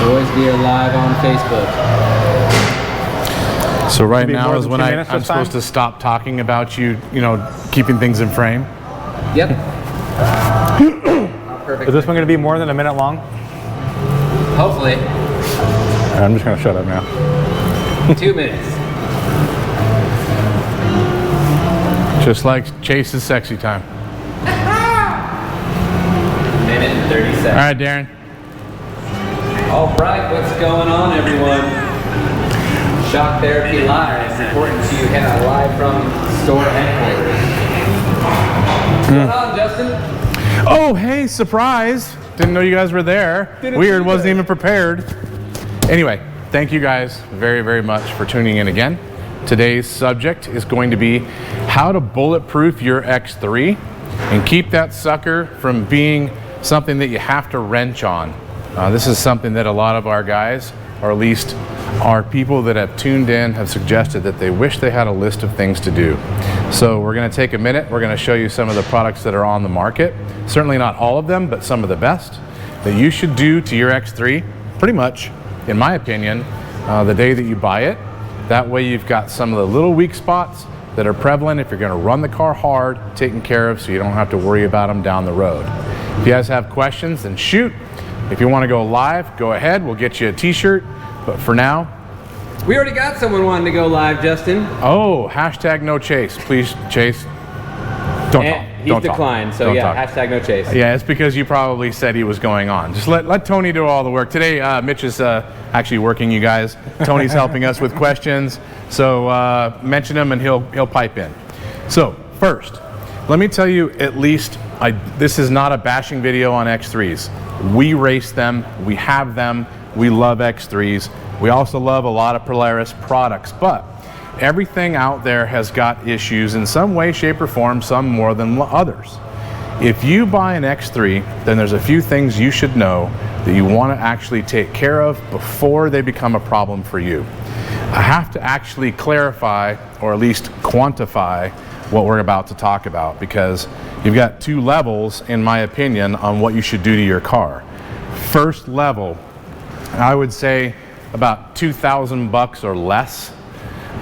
Boys Gear live on Facebook. So right now is when I'm supposed to stop talking about you know, keeping things in frame. Yep. Perfect. Is this one going to be more than a minute long? Hopefully. I'm just going to shut up now. 2 minutes. Just like Chase's sexy time. Minute and 30 seconds. All right, Darren. All right, what's going on, everyone? Shock Therapy Live. It's important to have live from store headquarters. What's going on, Justin? Oh, hey, surprise. Didn't know you guys were there. Weird, wasn't even prepared. Anyway, thank you guys very, very much for tuning in again. Today's subject is going to be how to bulletproof your X3 and keep that sucker from being something that you have to wrench on. This is something that a lot of our guys, or at least our people that have tuned in, have suggested that they wish they had a list of things to do. So we're going to take a minute. We're going to show you some of the products that are on the market. Certainly not all of them, but some of the best that you should do to your X3, pretty much, in my opinion, the day that you buy it. That way you've got some of the little weak spots that are prevalent if you're going to run the car hard, taken care of, so you don't have to worry about them down the road. If you guys have questions, then shoot. If you want to go live, go ahead. We'll get you a t-shirt. But for now, we already got someone wanting to go live, Justin. Oh, hashtag no chase. Please, Chase. Don't talk. He's declined, so yeah, hashtag no chase. Yeah, it's because you probably said he was going on. Just let Tony do all the work. Today, Mitch is actually working, you guys. Tony's helping us with questions. So mention him and he'll pipe in. So first, let me tell you at least, this is not a bashing video on X3s. We race them, we have them, we love X3s. We also love a lot of Polaris products, but everything out there has got issues in some way, shape, or form, some more than others. If you buy an X3, then there's a few things you should know that you want to actually take care of before they become a problem for you. I have to actually clarify, or at least quantify, what we're about to talk about, because you've got two levels, in my opinion, on what you should do to your car. First level, I would say about $2,000 or less.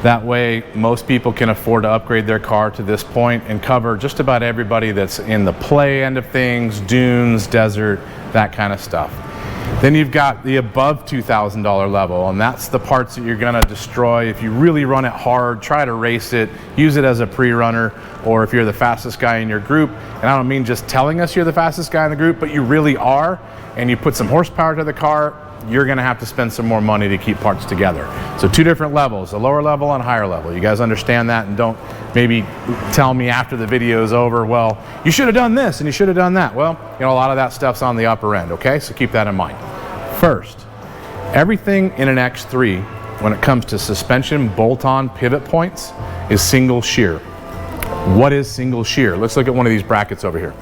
That way most people can afford to upgrade their car to this point and cover just about everybody that's in the play end of things, dunes, desert, that kind of stuff. Then you've got the above $2,000 level, and that's the parts that you're gonna destroy if you really run it hard, try to race it, use it as a pre-runner, or if you're the fastest guy in your group. And I don't mean just telling us you're the fastest guy in the group, but you really are, and you put some horsepower to the car, you're gonna have to spend some more money to keep parts together. So two different levels, a lower level and a higher level. You guys understand that, and don't maybe tell me after the video is over, well, you should have done this and you should have done that. Well, you know, a lot of that stuff's on the upper end, okay? So keep that in mind. First, everything in an X3, when it comes to suspension bolt-on pivot points, is single shear. What is single shear? Let's look at one of these brackets over here.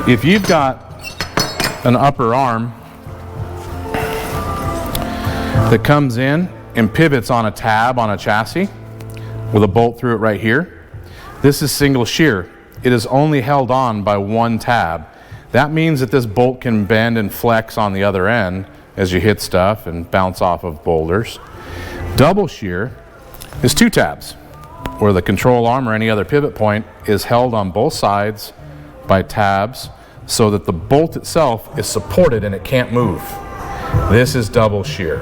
If you've got an upper arm that comes in and pivots on a tab on a chassis with a bolt through it right here, this is single shear. It is only held on by one tab. That means that this bolt can bend and flex on the other end as you hit stuff and bounce off of boulders. Double shear is two tabs, where the control arm or any other pivot point is held on both sides by tabs so that the bolt itself is supported and it can't move. This is double shear.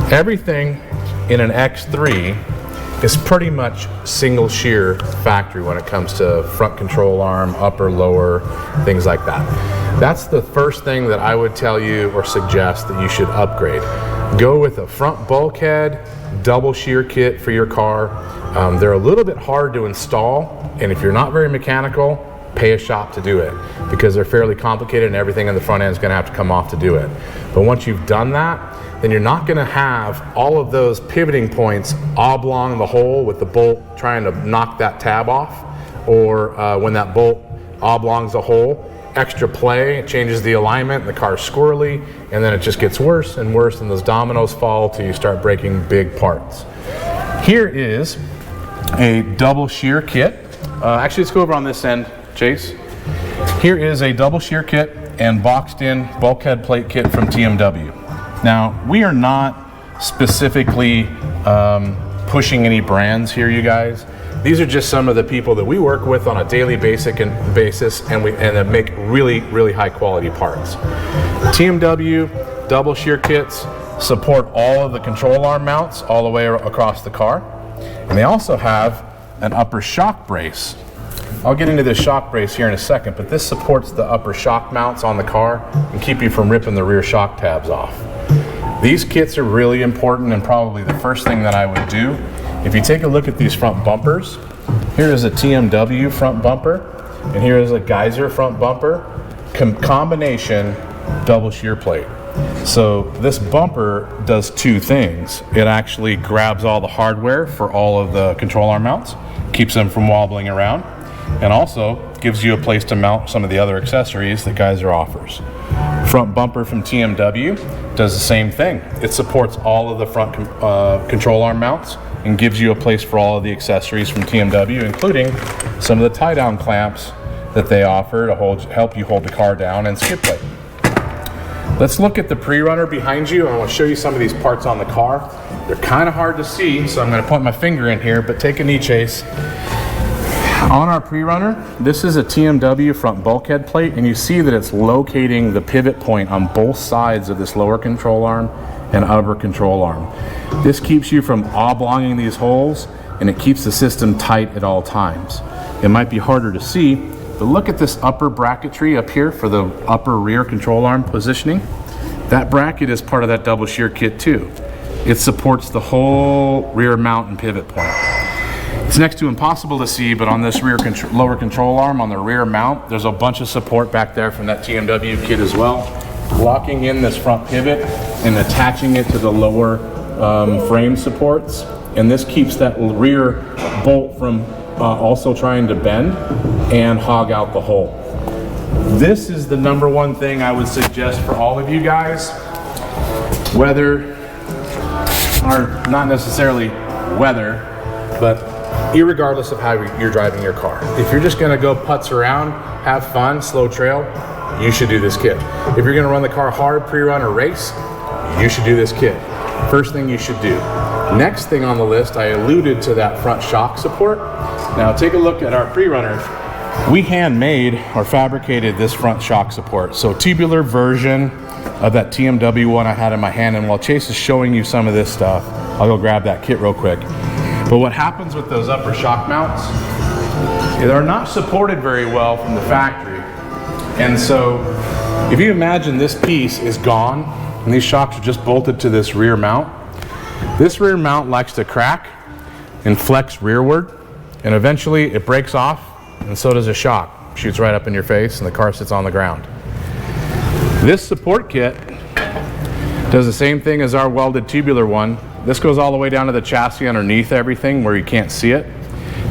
Everything in an X3 is pretty much single shear factory when it comes to front control arm, upper, lower, things like that. That's the first thing that I would tell you or suggest that you should upgrade. Go with a front bulkhead, double shear kit for your car. They're a little bit hard to install, and if you're not very mechanical, pay a shop to do it, because they're fairly complicated and everything in the front end is going to have to come off to do it. But once you've done that, then you're not going to have all of those pivoting points oblong the hole with the bolt trying to knock that tab off, or when that bolt oblongs the hole, extra play, it changes the alignment, and the car's squirrely, and then it just gets worse and worse, and those dominoes fall till you start breaking big parts. Here is a double shear kit. Actually, let's go over on this end, Chase. Here is a double shear kit and boxed in bulkhead plate kit from TMW. Now, we are not specifically pushing any brands here, you guys. These are just some of the people that we work with on a daily basis and that make really, really high quality parts. TMW double shear kits support all of the control arm mounts all the way across the car. And they also have an upper shock brace. I'll get into this shock brace here in a second, but this supports the upper shock mounts on the car and keep you from ripping the rear shock tabs off. These kits are really important and probably the first thing that I would do. If you take a look at these front bumpers, here is a TMW front bumper, and here is a Geyser front bumper, combination double shear plate. So this bumper does two things. It actually grabs all the hardware for all of the control arm mounts, keeps them from wobbling around, and also gives you a place to mount some of the other accessories that Geyser offers. Front bumper from TMW does the same thing. It supports all of the front control arm mounts and gives you a place for all of the accessories from TMW, including some of the tie-down clamps that they offer to help you hold the car down and skid plate. Let's look at the pre-runner behind you. I want to show you some of these parts on the car. They're kind of hard to see, so I'm going to point my finger in here, but take a knee, Chase. On our pre-runner, this is a TMW front bulkhead plate, and you see that it's locating the pivot point on both sides of this lower control arm and upper control arm. This keeps you from oblonging these holes, and it keeps the system tight at all times. It might be harder to see, but look at this upper bracketry up here for the upper rear control arm positioning. That bracket is part of that double shear kit too. It supports the whole rear mount and pivot point. It's next to impossible to see, but on this lower control arm on the rear mount, there's a bunch of support back there from that TMW kit as well. Locking in this front pivot and attaching it to the lower frame supports. And this keeps that rear bolt from also trying to bend and hog out the hole. This is the number one thing I would suggest for all of you guys, whether, or not necessarily whether, but irregardless of how you're driving your car. If you're just gonna go putz around, have fun, slow trail, you should do this kit. If you're gonna run the car hard, pre-run or race, you should do this kit. First thing you should do. Next thing on the list, I alluded to that front shock support. Now take a look at our pre-runners. We handmade or fabricated this front shock support. So tubular version of that TMW one I had in my hand, and while Chase is showing you some of this stuff, I'll go grab that kit real quick. But what happens with those upper shock mounts, they're not supported very well from the factory. And so if you imagine this piece is gone and these shocks are just bolted to this rear mount, this rear mount likes to crack and flex rearward, and eventually it breaks off, and so does a shock. Shoots right up in your face and the car sits on the ground. This support kit does the same thing as our welded tubular one. This goes all the way down to the chassis underneath everything where you can't see it.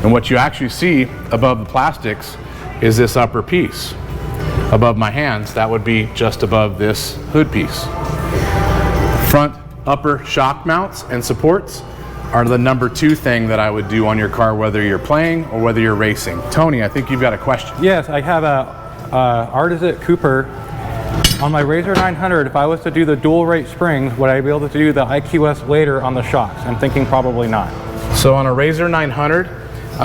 And what you actually see above the plastics is this upper piece. Above my hands, that would be just above this hood piece. Front upper shock mounts and supports are the number two thing that I would do on your car, whether you're playing or whether you're racing. Tony, I think you've got a question. Yes, I have a Artisan Cooper. On my Razor 900, if I was to do the dual rate springs, would I be able to do the IQS later on the shocks? I'm thinking probably not. So on a Razor 900,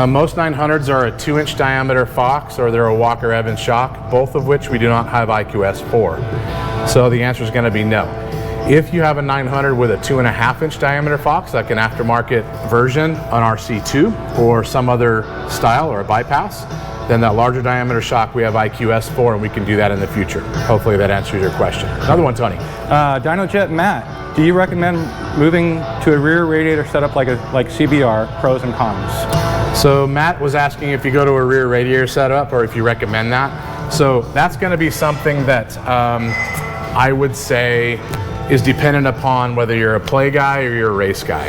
most 900s are a 2-inch diameter Fox or they're a Walker Evans shock, both of which we do not have IQS for. So the answer is going to be no. If you have a 900 with a 2.5-inch diameter Fox, like an aftermarket version, an RC2 or some other style or a bypass, then that larger diameter shock we have IQS for, and we can do that in the future. Hopefully that answers your question. Another one, Tony. DynoJet Matt, do you recommend moving to a rear radiator setup like CBR, pros and cons? So Matt was asking if you go to a rear radiator setup or if you recommend that. So that's going to be something that I would say is dependent upon whether you're a play guy or you're a race guy.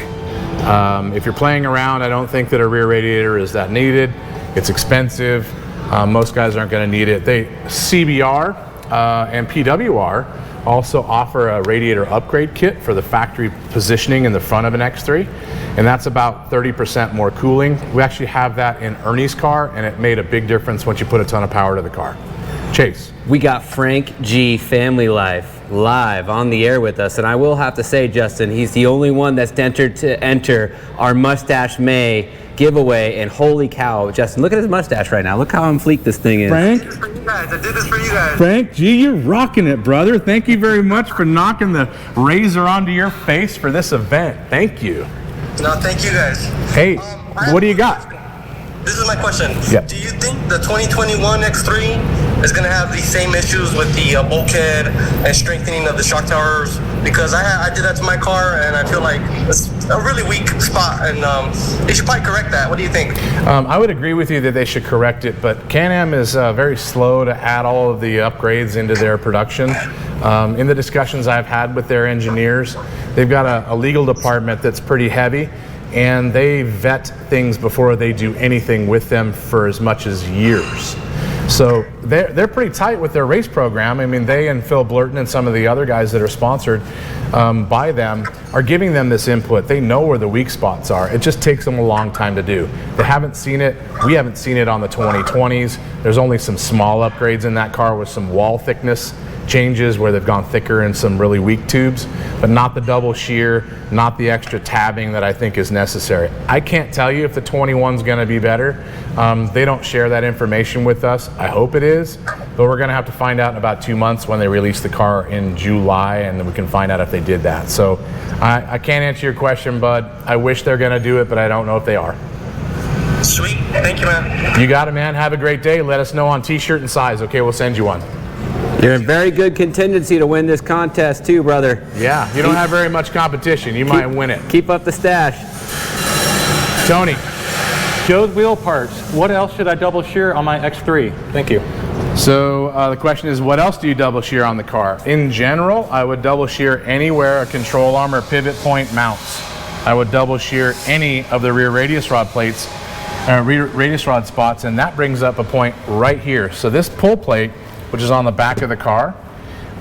If you're playing around, I don't think that a rear radiator is that needed. It's expensive. Most guys aren't going to need it. CBR and PWR also offer a radiator upgrade kit for the factory positioning in the front of an X3, and that's about 30% more cooling. We actually have that in Ernie's car, and it made a big difference once you put a ton of power to the car. Chase. We got Frank G, Family Life, live on the air with us, and I will have to say, Justin, he's the only one that's entered to enter our Mustache May giveaway, and holy cow, Justin, look at his mustache right now. Look how on fleek this thing is. Frank? I did this for you guys. Frank G, you're rocking it, brother. Thank you very much for knocking the razor onto your face for this event. Thank you. No, thank you guys. Hey, what do you got? This is my question. Yeah. Do you think the 2021 X3 is going to have the same issues with the bulkhead and strengthening of the shock towers? Because I did that to my car, and I feel like it's a really weak spot, and they should probably correct that. What do you think? I would agree with you that they should correct it, but Can-Am is very slow to add all of the upgrades into their production. In the discussions I've had with their engineers, they've got a legal department that's pretty heavy, and they vet things before they do anything with them for as much as years. So they're pretty tight with their race program. I mean, they and Phil Blurton and some of the other guys that are sponsored by them are giving them this input. They know where the weak spots are. It just takes them a long time to do. They haven't seen it. We haven't seen it on the 2020s. There's only some small upgrades in that car with some wall thickness changes where they've gone thicker in some really weak tubes, but not the double shear, not the extra tabbing that I think is necessary. I can't tell you if the 21's going to be better. They don't share that information with us. I hope it is, but we're going to have to find out in about 2 months when they release the car in July, and then we can find out if they did that. So I can't answer your question, bud. I wish they're going to do it, but I don't know if they are. Sweet. Thank you, man. You got it, man. Have a great day. Let us know on t-shirt and size. Okay, we'll send you one. You're in very good contingency to win this contest too, brother. Yeah, you don't have very much competition. You might win it. Keep up the stash. Tony. Joe's Wheel Parts. What else should I double shear on my X3? Thank you. So the question is, what else do you double shear on the car? In general, I would double shear anywhere a control arm or pivot point mounts. I would double shear any of the rear radius rod plates, rear radius rod spots, and that brings up a point right here. So this pull plate, which is on the back of the car,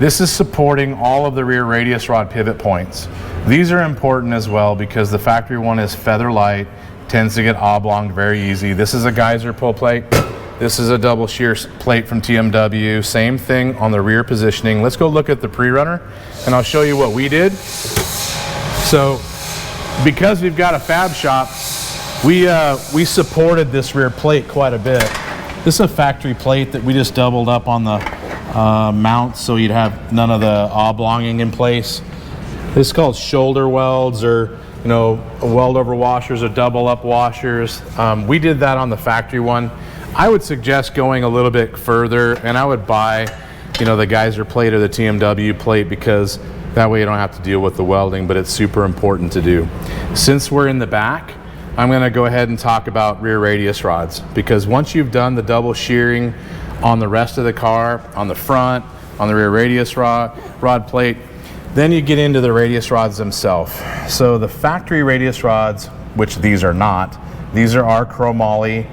this is supporting all of the rear radius rod pivot points. These are important as well because the factory one is feather light, tends to get oblong very easy. This is a geyser pull plate. This is a double shear plate from TMW. Same thing on the rear positioning. Let's go look at the pre-runner and I'll show you what we did. So because we've got a fab shop, we supported this rear plate quite a bit. This is a factory plate that we just doubled up on the mounts so you'd have none of the oblonging in place. This is called shoulder welds, or weld over washers or double up washers. We did that on the factory one. I would suggest going a little bit further, and I would buy the geyser plate or the TMW plate, because that way you don't have to deal with the welding, but it's super important to do. Since we're in the back, I'm going to go ahead and talk about rear radius rods, because once you've done the double shearing on the rest of the car, on the front, on the rear radius rod plate, then you get into the radius rods themselves. So the factory radius rods, which these are not, these are our chromoly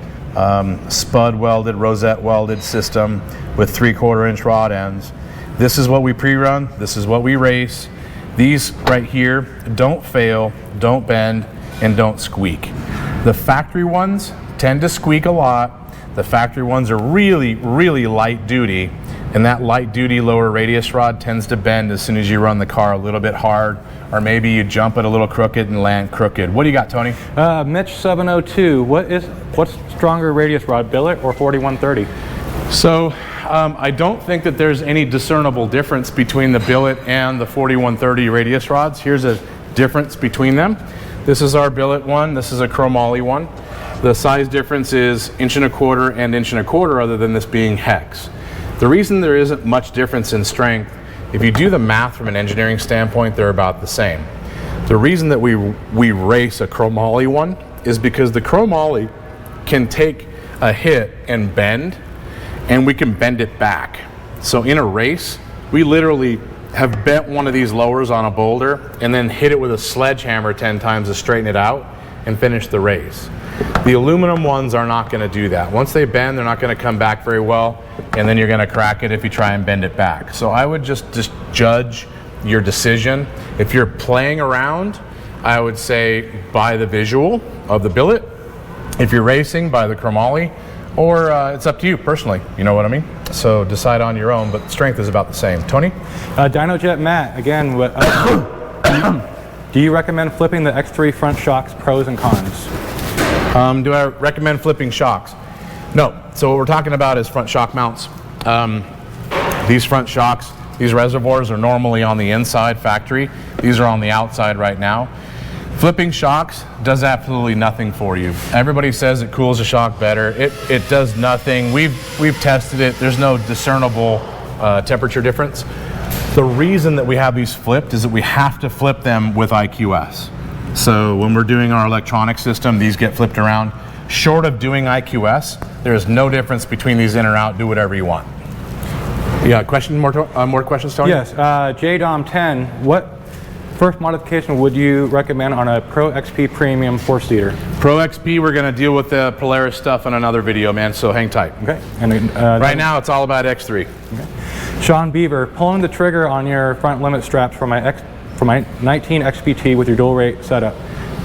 spud welded, rosette welded system with 3/4 inch rod ends. This is what we pre-run, this is what we race. These right here don't fail, don't bend, and don't squeak. The factory ones tend to squeak a lot. The factory ones are really, really light duty, and that light duty lower radius rod tends to bend as soon as you run the car a little bit hard, or maybe you jump it a little crooked and land crooked. What do you got, Tony? Mitch 702. What's stronger radius rod, billet or 4130? So I don't think that there's any discernible difference between the billet and the 4130 radius rods. Here's a difference between them. This is our billet one, this is a chromoly one. The size difference is 1.25 and 1.25, other than this being hex. The reason there isn't much difference in strength, if you do the math from an engineering standpoint, they're about the same. The reason that we race a chromoly one is because the chromoly can take a hit and bend, and we can bend it back. So in a race, we literally have bent one of these lowers on a boulder and then hit it with a sledgehammer 10 times to straighten it out and finish the race. The aluminum ones are not going to do that. Once they bend, they're not going to come back very well, and then you're going to crack it if you try and bend it back. So I would just judge your decision. If you're playing around, I would say buy the visual of the billet. If you're racing, buy the chromoly. Or it's up to you personally, you know what I mean? So decide on your own, but strength is about the same. Tony? DynoJet Matt, again, do you recommend flipping the X3 front shocks, pros and cons? Do I recommend flipping shocks? No. So what we're talking about is front shock mounts. These front shocks, these reservoirs are normally on the inside factory. These are on the outside right now. Flipping shocks does absolutely nothing for you. Everybody says it cools the shock better. It does nothing. We've tested it. There's no discernible temperature difference. The reason that we have these flipped is that we have to flip them with IQS. So when we're doing our electronic system, these get flipped around. Short of doing IQS, there is no difference between these in or out. Do whatever you want. Yeah, more questions, Tony? Yes, JDOM10, what first modification would you recommend on a Pro XP Premium 4-seater? Pro XP, we're going to deal with the Polaris stuff in another video, man, so hang tight. Okay. And right now, it's all about X3. Okay. Sean Beaver, pulling the trigger on your front limit straps for my 19 XPT with your dual rate setup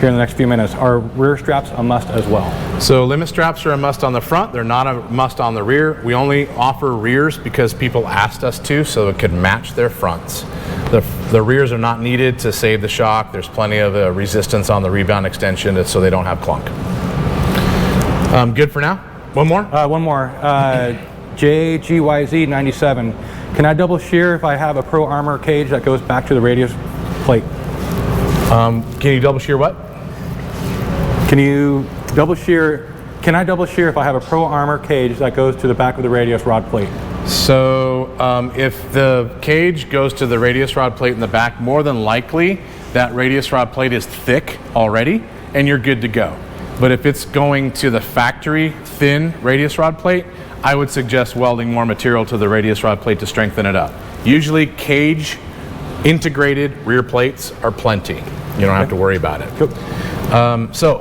here in the next few minutes. Are rear straps a must as well? So limit straps are a must on the front. They're not a must on the rear. We only offer rears because people asked us to, so it could match their fronts. The rears are not needed to save the shock. There's plenty of resistance on the rebound extension so they don't have clunk. Good for now? One more? One more. JGYZ97. Can I double shear if I have a Pro Armor cage that goes back to the radius plate? Can you double shear what? Can I double shear if I have a Pro Armor cage that goes to the back of the radius rod plate? So if the cage goes to the radius rod plate in the back, more than likely that radius rod plate is thick already and you're good to go. But if it's going to the factory thin radius rod plate, I would suggest welding more material to the radius rod plate to strengthen it up. Usually cage integrated rear plates are plenty. You don't have to worry about it. Cool.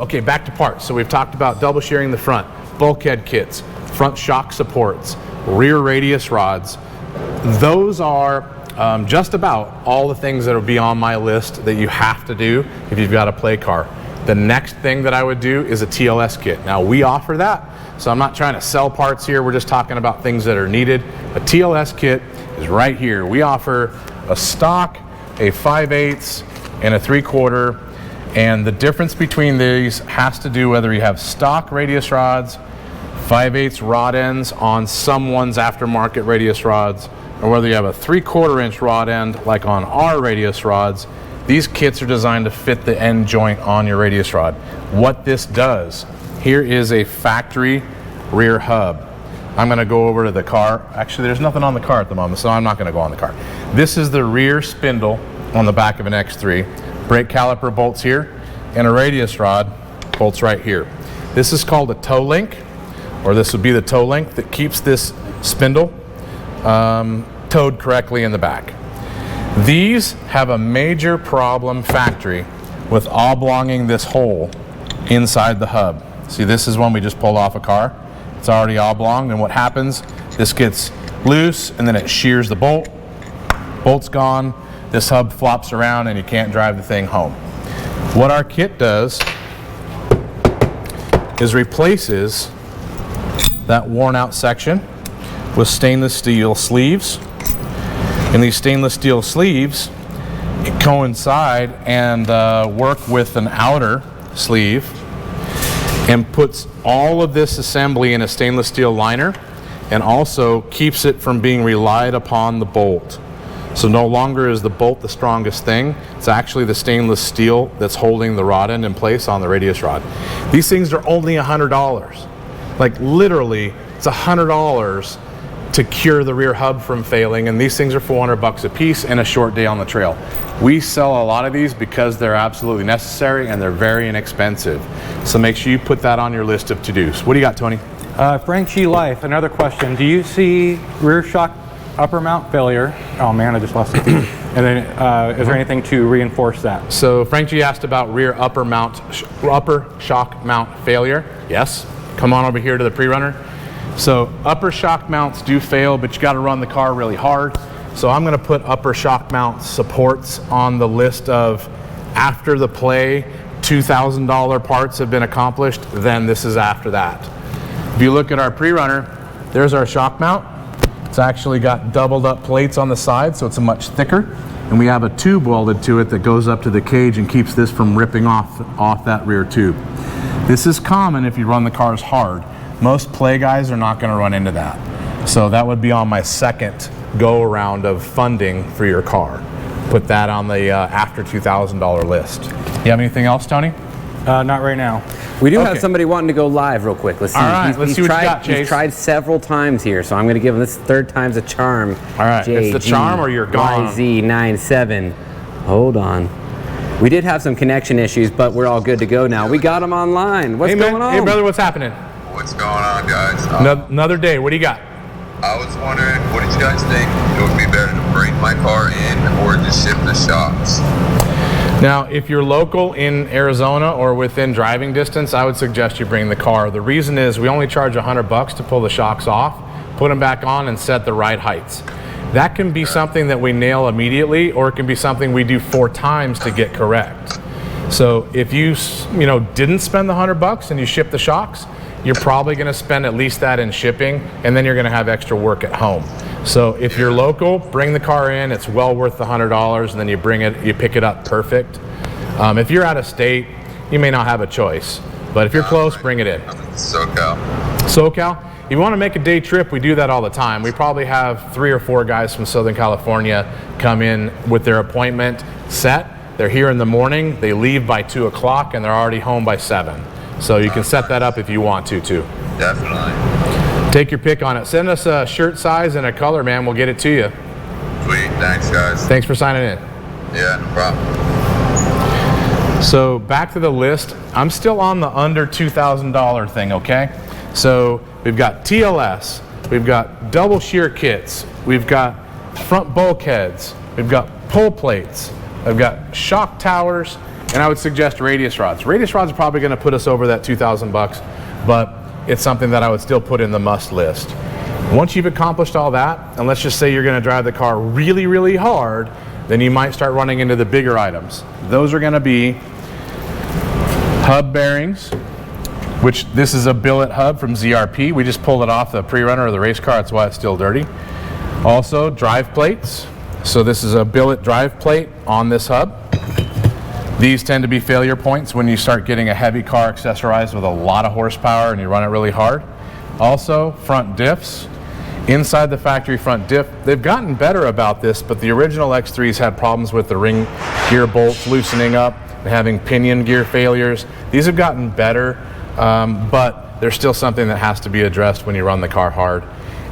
Okay, back to parts. So we've talked about double shearing the front, bulkhead kits, front shock supports, rear radius rods. Those are just about all the things that will be on my list that you have to do if you've got a play car. The next thing that I would do is a TLS kit. Now we offer that, so I'm not trying to sell parts here. We're just talking about things that are needed. A TLS kit is right here. We offer a stock, a 5/8, and a 3/4. And the difference between these has to do whether you have stock radius rods, 5/8 rod ends on someone's aftermarket radius rods, or whether you have a 3/4 inch rod end like on our radius rods. These kits are designed to fit the end joint on your radius rod. What this does, here is a factory rear hub. I'm going to go over to the car. Actually, there's nothing on the car at the moment, so I'm not going to go on the car. This is the rear spindle on the back of an X3. Brake caliper bolts here, and a radius rod bolts right here. This is called a toe link, or this would be the toe link that keeps this spindle towed correctly in the back. These have a major problem factory with oblonging this hole inside the hub. See, this is one we just pulled off a car. It's already oblonged, and what happens, this gets loose and then it shears the bolt. Bolt's gone, this hub flops around and you can't drive the thing home. What our kit does is replaces that worn out section with stainless steel sleeves. And these stainless steel sleeves coincide and work with an outer sleeve and puts all of this assembly in a stainless steel liner and also keeps it from being relied upon the bolt. So no longer is the bolt the strongest thing. It's actually the stainless steel that's holding the rod end in place on the radius rod. These things are only $100. Like literally, it's $100 to cure the rear hub from failing, and these things are $400 a piece and a short day on the trail. We sell a lot of these because they're absolutely necessary and they're very inexpensive. So make sure you put that on your list of to-dos. What do you got, Tony? Frank G. Life, another question. Do you see rear shock upper mount failure? Oh man, I just lost it. And then is there anything to reinforce that? So Frank G. asked about rear upper shock mount failure. Yes, come on over here to the pre-runner. So upper shock mounts do fail, but you got to run the car really hard. So I'm going to put upper shock mount supports on the list of after the play $2,000 parts have been accomplished, then this is after that. If you look at our pre-runner, there's our shock mount. It's actually got doubled up plates on the side, so it's a much thicker. And we have a tube welded to it that goes up to the cage and keeps this from ripping off that rear tube. This is common if you run the cars hard. Most play guys are not going to run into that. So that would be on my second go around of funding for your car. Put that on the after $2,000 list. You have anything else, Tony? Not right now. We do have somebody wanting to go live real quick. Let's see. All right, let's see what you got, Chase. He's tried several times here, so I'm going to give him this third time's a charm. All right, it's the charm or you're gone. YZ97. Hold on. We did have some connection issues, but we're all good to go now. We got him online. What's going on? Hey, brother, what's happening? What's going on, guys? Another day. What do you got? I was wondering, what did you guys think? It would be better to bring my car in or just ship the shocks? Now, if you're local in Arizona or within driving distance, I would suggest you bring the car. The reason is we only charge $100 to pull the shocks off, put them back on, and set the right heights. That can be something that we nail immediately, or it can be something we do 4 times to get correct. So if you didn't spend the $100 and you ship the shocks, you're probably going to spend at least that in shipping, and then you're going to have extra work at home. So if you're local, bring the car in. It's well worth the $100, and then you pick it up perfect. If you're out of state, you may not have a choice, but if you're close, bring it in. SoCal? If you want to make a day trip, we do that all the time. We probably have 3 or 4 guys from Southern California come in with their appointment set. They're here in the morning, they leave by 2 o'clock, and they're already home by 7. So you can set that up if you want to, too. Definitely. Take your pick on it. Send us a shirt size and a color, man. We'll get it to you. Sweet. Thanks, guys. Thanks for signing in. Yeah, no problem. So back to the list. I'm still on the under $2,000 thing, okay? So we've got TLS. We've got double shear kits. We've got front bulkheads. We've got pull plates. I've got shock towers. And I would suggest radius rods. Radius rods are probably going to put us over that $2,000, but it's something that I would still put in the must list. Once you've accomplished all that, and let's just say you're going to drive the car really, really hard, then you might start running into the bigger items. Those are going to be hub bearings, which this is a billet hub from ZRP. We just pulled it off the pre-runner of the race car. That's why it's still dirty. Also, drive plates. So this is a billet drive plate on this hub. These tend to be failure points when you start getting a heavy car accessorized with a lot of horsepower and you run it really hard. Also, front diffs. Inside the factory front diff, they've gotten better about this, but the original X3s had problems with the ring gear bolts loosening up and having pinion gear failures. These have gotten better, but there's still something that has to be addressed when you run the car hard.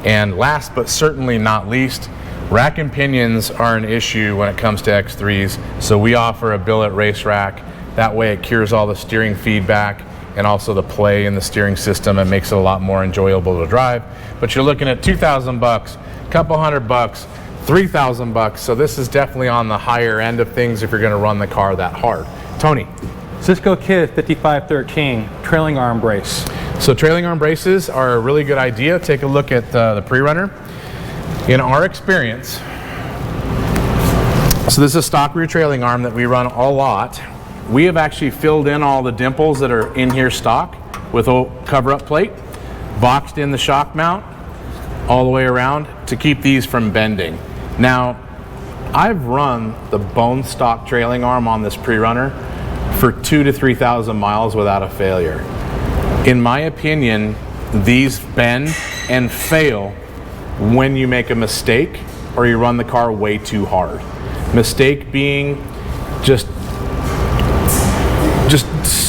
And last but certainly not least, rack and pinions are an issue when it comes to X3s, so we offer a billet race rack. That way it cures all the steering feedback and also the play in the steering system and makes it a lot more enjoyable to drive. But you're looking at $2,000, couple $100, $3,000, so this is definitely on the higher end of things if you're going to run the car that hard. Tony? Cisco Kid 5513 trailing arm brace. So trailing arm braces are a really good idea. Take a look at the pre-runner. In our experience, so this is a stock rear trailing arm that we run a lot. We have actually filled in all the dimples that are in here stock with a cover-up plate, boxed in the shock mount all the way around to keep these from bending. Now, I've run the bone stock trailing arm on this pre-runner for 2,000 to 3,000 miles without a failure. In my opinion, these bend and fail when you make a mistake or you run the car way too hard. Mistake being just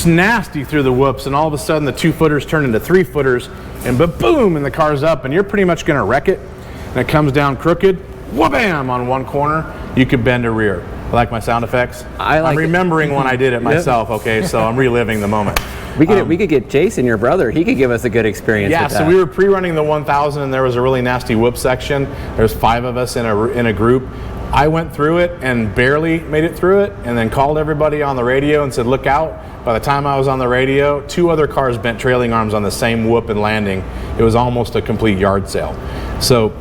nasty through the whoops, and all of a sudden the 2-footers turn into 3-footers, and boom, and the car's up, and you're pretty much going to wreck it. And it comes down crooked, wha-bam, on one corner. You could bend a rear. I like my sound effects. I'm remembering when I did it myself. Okay, so I'm reliving the moment. We could get Jason, your brother. He could give us a good experience. Yeah, with so that. we were pre-running the 1000, and there was a really nasty whoop section. There's 5 of us in a group. I went through it and barely made it through it, and then called everybody on the radio and said, "Look out!" By the time I was on the radio, 2 other cars bent trailing arms on the same whoop and landing. It was almost a complete yard sale. So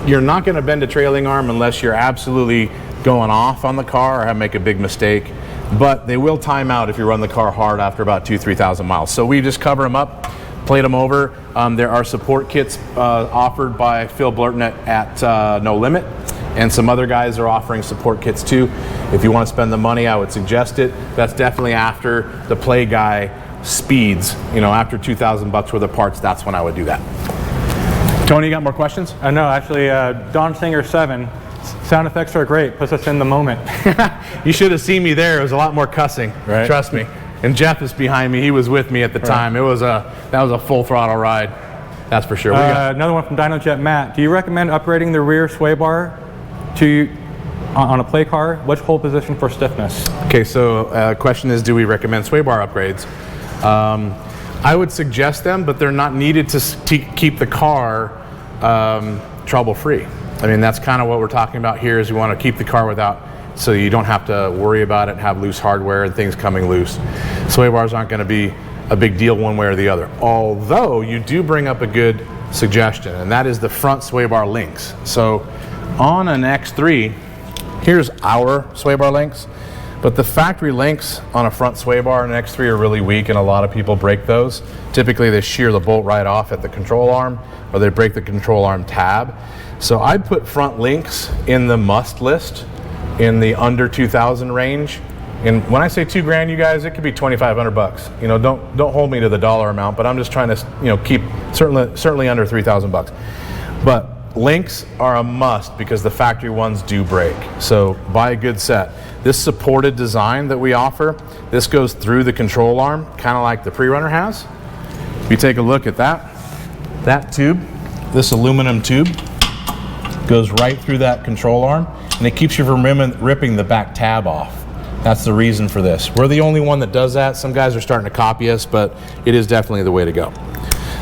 you're not going to bend a trailing arm unless you're absolutely going off on the car or make a big mistake. But they will time out if you run the car hard after about 2,000 to 3,000 miles. So we just cover them up, played them over. There are support kits offered by Phil Blurton at No Limit, and some other guys are offering support kits too. If you want to spend the money, I would suggest it. That's definitely after the Play guy speeds, you know, after $2,000 worth of parts, that's when I would do that. Tony, you got more questions? No, actually, Don Singer 7, sound effects are great, puts us in the moment. You should have seen me there. It was a lot more cussing, right? Trust me. And Jeff is behind me. He was with me at the time. That was a full throttle ride. That's for sure. Another one from DinoJet Matt. Do you recommend upgrading the rear sway bar to on a play car? Which hold position for stiffness? Okay, so question is, do we recommend sway bar upgrades? I would suggest them, but they're not needed to keep the car trouble-free. I mean, that's kind of what we're talking about here, is we want to keep the car without, so you don't have to worry about it, have loose hardware and things coming loose. Sway bars aren't going to be a big deal one way or the other. Although you do bring up a good suggestion, and that is the front sway bar links. So on an X3, here's our sway bar links, but the factory links on a front sway bar and an X3 are really weak, and a lot of people break those. Typically they shear the bolt right off at the control arm, or they break the control arm tab. So I'd put front links in the must list in the under 2,000 range. And when I say $2,000, you guys, it could be $2,500. You know, don't hold me to the dollar amount, but I'm just trying to, you know, keep certainly under $3,000. But links are a must because the factory ones do break. So buy a good set. This supported design that we offer, this goes through the control arm, kind of like the Pre-Runner has. If you take a look at that tube, this aluminum tube goes right through that control arm, and it keeps you from ripping the back tab off. That's the reason for this. We're the only one that does that. Some guys are starting to copy us, but it is definitely the way to go.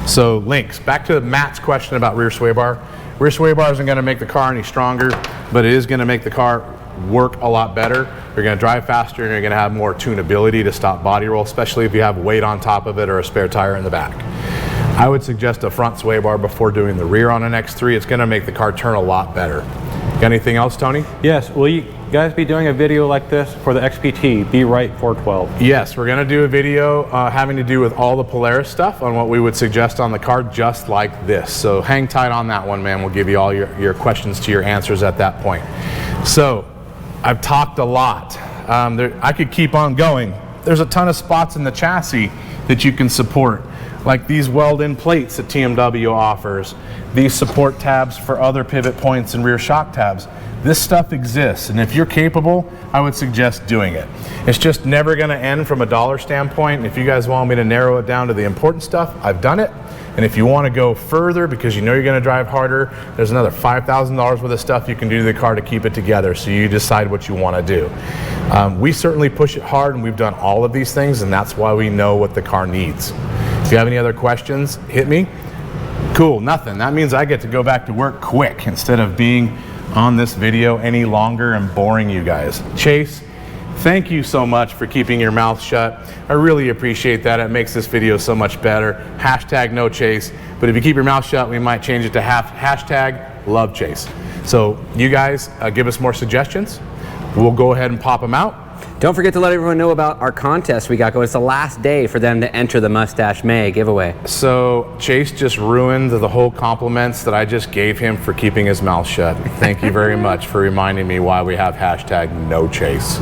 So links, back to Matt's question about rear sway bar. Rear sway bar isn't going to make the car any stronger, but it is going to make the car work a lot better. You're going to drive faster, and you're going to have more tunability to stop body roll, especially if you have weight on top of it or a spare tire in the back. I would suggest a front sway bar before doing the rear on an X3. It's going to make the car turn a lot better. Got anything else, Tony? Yes. Will you guys be doing a video like this for the XPT, Be Right 412? Yes, we're going to do a video having to do with all the Polaris stuff on what we would suggest on the car, just like this. So hang tight on that one, man. We'll give you all your questions to your answers at that point. So I've talked a lot. I could keep on going. There's a ton of spots in the chassis that you can support, like these weld-in plates that TMW offers, these support tabs for other pivot points and rear shock tabs. This stuff exists, and if you're capable, I would suggest doing it. It's just never going to end from a dollar standpoint. If you guys want me to narrow it down to the important stuff, I've done it. And if you want to go further because you know you're going to drive harder, there's another $5,000 worth of stuff you can do to the car to keep it together, so you decide what you want to do. We certainly push it hard, and we've done all of these things, and that's why we know what the car needs. If you have any other questions, hit me. Cool, nothing. That means I get to go back to work quick instead of being on this video any longer and boring you guys. Chase, thank you so much for keeping your mouth shut. I really appreciate that. It makes this video so much better. Hashtag no Chase. But if you keep your mouth shut, we might change it to hashtag love Chase. So you guys give us more suggestions. We'll go ahead and pop them out. Don't forget to let everyone know about our contest we got going. It's the last day for them to enter the Mustache May giveaway. So Chase just ruined the whole compliments that I just gave him for keeping his mouth shut. Thank you very much for reminding me why we have hashtag no Chase.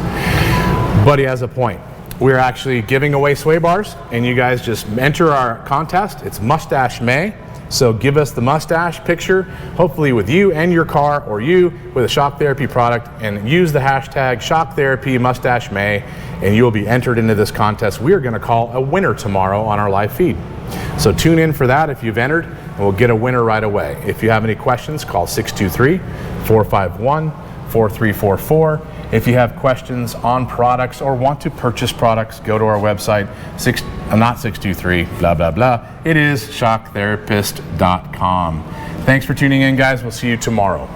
But he has a point. We're actually giving away sway bars, and you guys just enter our contest. It's Mustache May. So give us the mustache picture, hopefully with you and your car, or you with a Shock Therapy product, and use the hashtag Shock Therapy Mustache May, and you'll be entered into this contest. We are going to call a winner tomorrow on our live feed. So tune in for that if you've entered, and we'll get a winner right away. If you have any questions, call 623-451-4344. If you have questions on products or want to purchase products, go to our website, not 623, blah, blah, blah. It is shocktherapist.com. Thanks for tuning in, guys. We'll see you tomorrow.